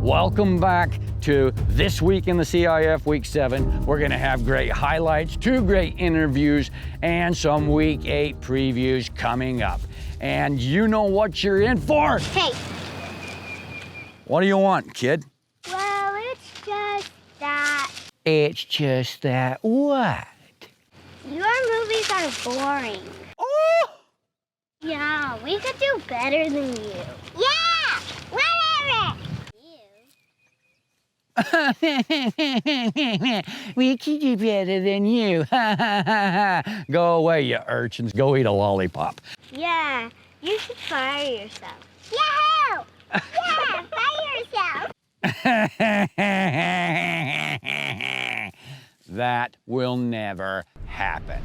Welcome back to This Week in the CIF Week 7. We're gonna have great highlights, 2 great interviews, and some Week 8 previews coming up. And you know what you're in for? Hey. What do you want, kid? Well, it's just that. It's just that what? Your movies are boring. Oh! Yeah, we could do better than you. Yeah! Whatever! We could do better than you. Go away, you urchins. Go eat a lollipop. Yeah, you should fire yourself. Yahoo! Yeah, fire yourself. That will never happen.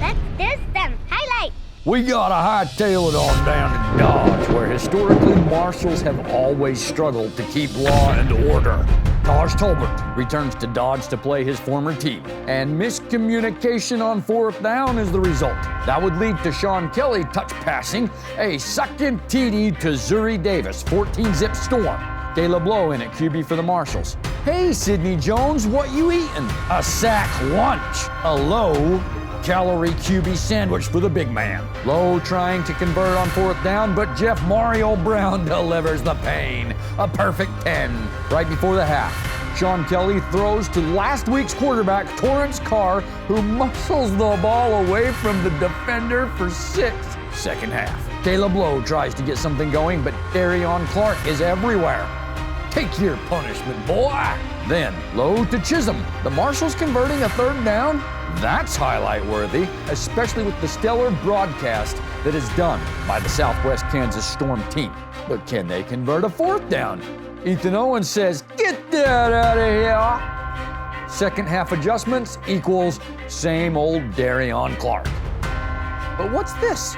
Let's do some highlights. We gotta hightail it on down to Dodge, where historically marshals have always struggled to keep law and order. Taj Tolbert returns to Dodge to play his former team, and miscommunication on 4th down is the result. That would lead to Sean Kelly touch passing a second TD to Zuri Davis, 14-zip storm. Caleb Lowe in at QB for the Marshals. Hey, Sidney Jones, what you eatin'? A sack lunch. A low-calorie QB sandwich for the big man. Lowe trying to convert on 4th down, but Jeff Mario Brown delivers the pain. A perfect 10 right before the half. Sean Kelly throws to last week's quarterback, Torrance Carr, who muscles the ball away from the defender for 6. Second half. Caleb Lowe tries to get something going, but Darion Clark is everywhere. Take your punishment, boy. Then Lowe to Chisholm. The Marshals converting a 3rd down? That's highlight worthy, especially with the stellar broadcast that is done by the Southwest Kansas Storm team. But can they convert a 4th down? Ethan Owens says, "Get that out of here." Second half adjustments equals same old Darion Clark. But what's this?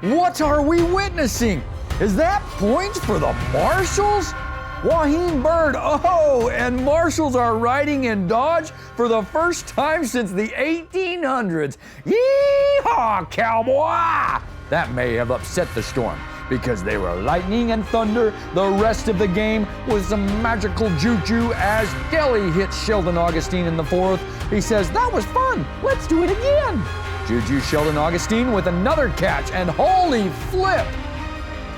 What are we witnessing? Is that points for the Marshals? Waheen Bird, oh, and Marshals are riding in Dodge for the first time since the 1800s. Yee-haw, cowboy! That may have upset the Storm because they were lightning and thunder the rest of the game with some magical juju as Kelly hits Sheldon Augustine in the 4th. He says, "That was fun, let's do it again." Juju Sheldon Augustine with another catch, and holy flip!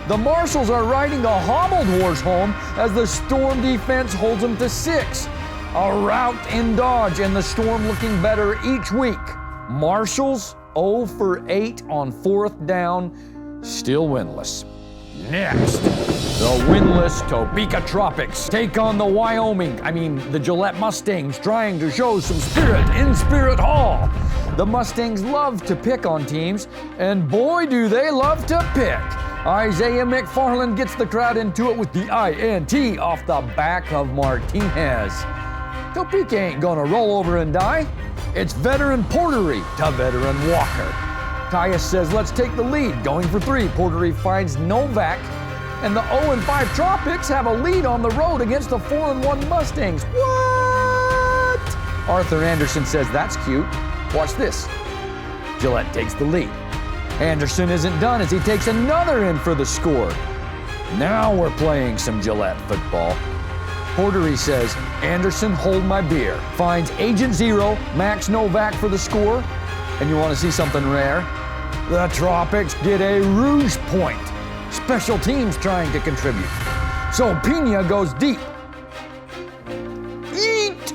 The Marshals are riding a hobbled horse home as the Storm defense holds them to 6. A rout in Dodge and the Storm looking better each week. Marshals 0 for 8 on 4th down, still winless. Next, the winless Topeka Tropics take on the the Gillette Mustangs, trying to show some spirit in Spirit Hall. The Mustangs love to pick on teams, and boy do they love to pick. Isaiah McFarland gets the crowd into it with the INT off the back of Martinez. Topeka ain't gonna roll over and die. It's veteran Portery to veteran Walker. Tyus says, "Let's take the lead." Going for 3, Portery finds Novak, and the 0-5 Tropics have a lead on the road against the 4-1 Mustangs. What? Arthur Anderson says, "That's cute. Watch this." Gillette takes the lead. Anderson isn't done as he takes another in for the score. Now we're playing some Gillette football. Portery says, "Anderson, hold my beer." Finds Agent Zero, Max Novak for the score. And you want to see something rare? The Tropics get a Rouge point. Special teams trying to contribute. So Pena goes deep. Yeet!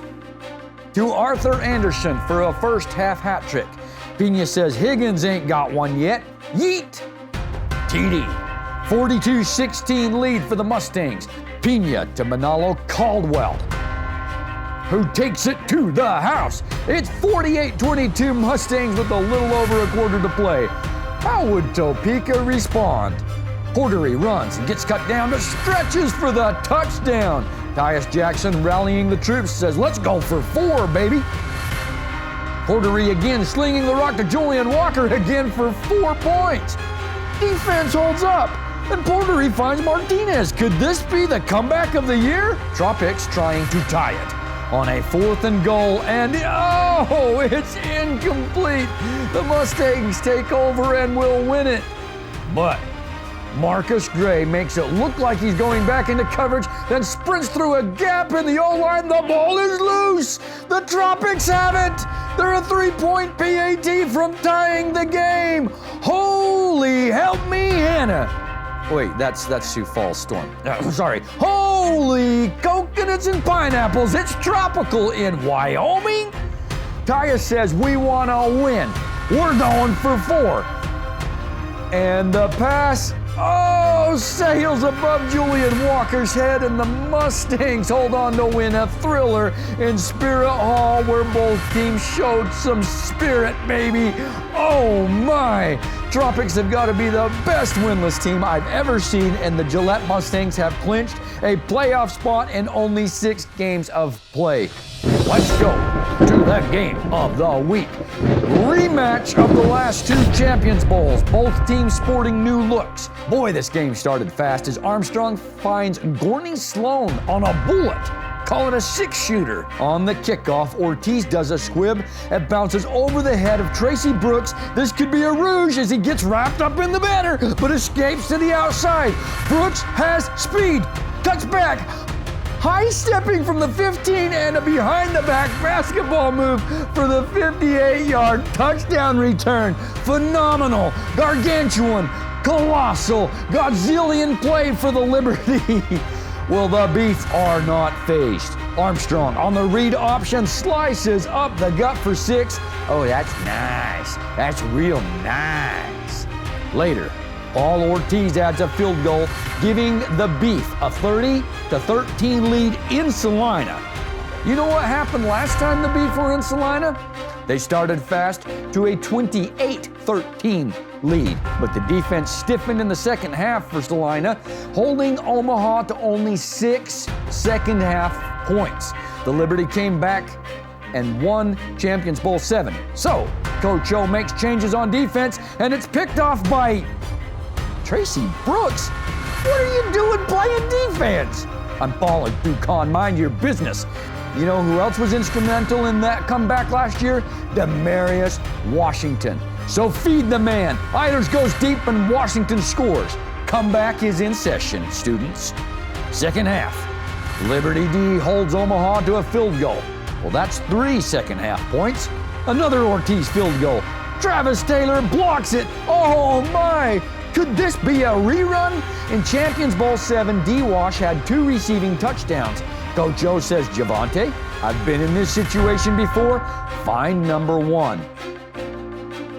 To Arthur Anderson for a first half hat trick. Pena says Higgins ain't got one yet. Yeet! TD. 42-16 lead for the Mustangs. Pena to Manalo Caldwell, who takes it to the house. It's 48-22 Mustangs with a little over a quarter to play. How would Topeka respond? Portery runs and gets cut down, but stretches for the touchdown. Tyus Jackson rallying the troops says, "Let's go for 4, baby." Portery again slinging the rock to Julian Walker again for 4 points. Defense holds up, and Portery finds Martinez. Could this be the comeback of the year? Tropics trying to tie it on a 4th and goal, and oh, it's incomplete. The Mustangs take over and will win it. But Marcus Gray makes it look like he's going back into coverage, then sprints through a gap in the O-line. The ball is loose. The Tropics have it. They're a 3-point PAT from tying the game. Holy help me, Hannah. Wait, that's Sioux Falls Storm. Sorry. Holy coconuts and pineapples. It's tropical in Wyoming. Kaya says we want to win. We're going for 4. And the pass, sails above Julian Walker's head, and the Mustangs hold on to win a thriller in Spirit Hall where both teams showed some spirit, baby. Oh my! Tropics have got to be the best winless team I've ever seen, and the Gillette Mustangs have clinched a playoff spot in only 6 games of play. Let's go to the game of the week. Rematch of the last 2 Champions Bowls, both teams sporting new looks. Boy, this game started fast as Armstrong finds Gorney Sloan on a bullet. Call it a 6-shooter. On the kickoff, Ortiz does a squib. It bounces over the head of Tracy Brooks. This could be a rouge as he gets wrapped up in the banner, but escapes to the outside. Brooks has speed. Cuts back. High-stepping from the 15 and a behind-the-back basketball move for the 58-yard touchdown return. Phenomenal, gargantuan, colossal, Godzillion play for the Liberty. Well, the Beef are not phased. Armstrong on the read option slices up the gut for 6. Oh, that's nice. That's real nice. Later, Paul Ortiz adds a field goal, giving the Beef a 30-13 lead in Salina. You know what happened last time the Beef were in Salina? They started fast to a 28-13 lead, but the defense stiffened in the second half for Salina, holding Omaha to only 6 second-half points. The Liberty came back and won Champions Bowl 7. So, Coach O makes changes on defense, and it's picked off by Tracy Brooks. What are you doing playing defense? I'm Paul at Ducon, mind your business. You know who else was instrumental in that comeback last year? Demarius Washington. So feed the man. Eilers goes deep and Washington scores. Comeback is in session, students. Second half, Liberty D holds Omaha to a field goal. Well, that's 3 second-half points. Another Ortiz field goal. Travis Taylor blocks it. Oh my! Could this be a rerun? In Champions Bowl 7, D-Wash had 2 receiving touchdowns. Coach O says, Javante, I've been in this situation before. Find number 1.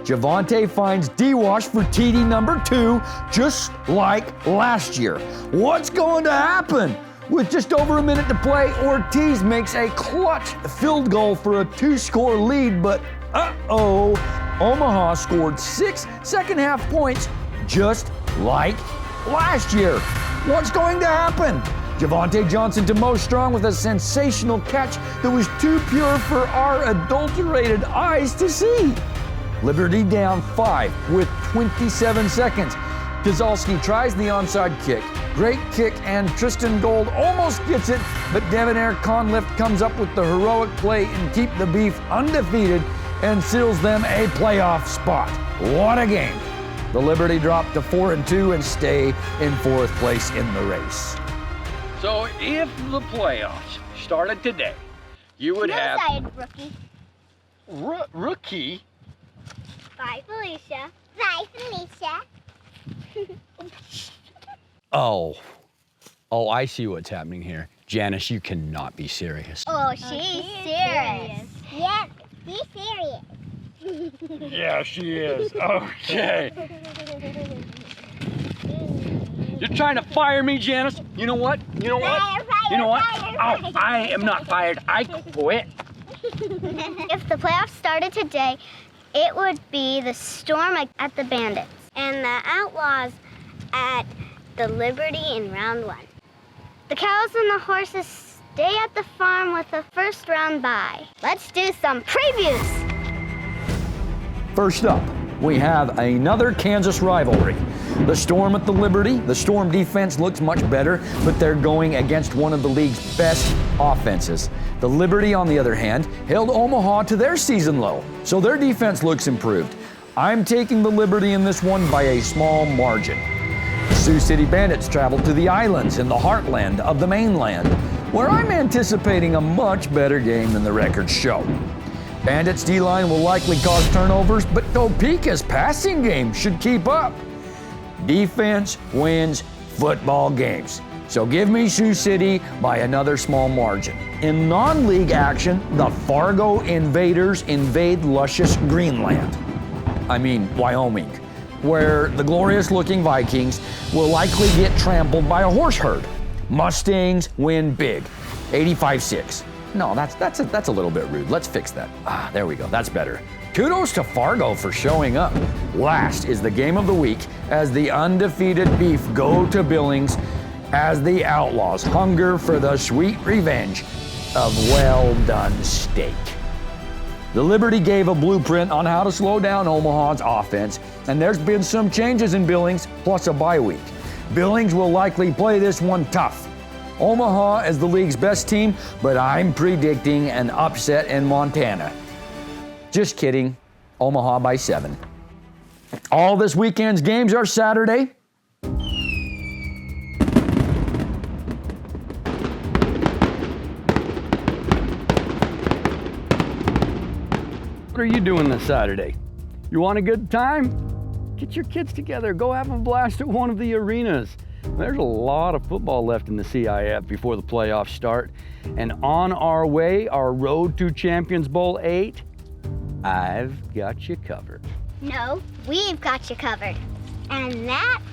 Javante finds D-Wash for TD number 2, just like last year. What's going to happen? With just over a minute to play, Ortiz makes a clutch field goal for a 2-score lead, but Omaha scored 6 second-half points just like last year. What's going to happen? Javante Johnson to Mo Strong with a sensational catch that was too pure for our adulterated eyes to see. Liberty down 5 with 27 seconds. Kozalski tries the onside kick. Great kick, and Tristan Gold almost gets it, but Devonair Conlift comes up with the heroic play and keep the Beef undefeated and seals them a playoff spot. What a game. The Liberty drop to 4-2 and stay in 4th place in the race. So if the playoffs started today, you would have... Side, rookie. Rookie? Bye, Felicia. Bye, Felicia. Oh, I see what's happening here. Janice, you cannot be serious. Oh, she's serious. Yep, she's serious. Yeah, she is. Okay. You're trying to fire me, Janice? You know what? You know what? You know what? Oh, I am not fired. I quit. If the playoffs started today, it would be the Storm at the Bandits and the Outlaws at the Liberty in round 1. The cows and the horses stay at the farm with a first round bye. Let's do some previews. First up, we have another Kansas rivalry. The Storm at the Liberty. The Storm defense looks much better, but they're going against one of the league's best offenses. The Liberty, on the other hand, held Omaha to their season low, so their defense looks improved. I'm taking the Liberty in this one by a small margin. Sioux City Bandits travel to the islands in the heartland of the mainland, where I'm anticipating a much better game than the records show. Bandits' D-line will likely cause turnovers, but Topeka's passing game should keep up. Defense wins football games. So give me Sioux City by another small margin. In non-league action, the Fargo Invaders invade luscious Greenland. Wyoming, where the glorious-looking Vikings will likely get trampled by a horse herd. Mustangs win big, 85-6. No, that's a little bit rude. Let's fix that. There we go. That's better. Kudos to Fargo for showing up. Last is the game of the week as the undefeated Beef go to Billings as the Outlaws hunger for the sweet revenge of well-done steak. The Liberty gave a blueprint on how to slow down Omaha's offense, and there's been some changes in Billings, plus a bye week. Billings will likely play this one tough. Omaha is the league's best team, but I'm predicting an upset in Montana. Just kidding, Omaha by 7. All this weekend's games are Saturday. What are you doing this Saturday? You want a good time? Get your kids together, go have a blast at one of the arenas. There's a lot of football left in the CIF before the playoffs start. And on our way, our road to Champions Bowl 8, I've got you covered. No, we've got you covered. And that's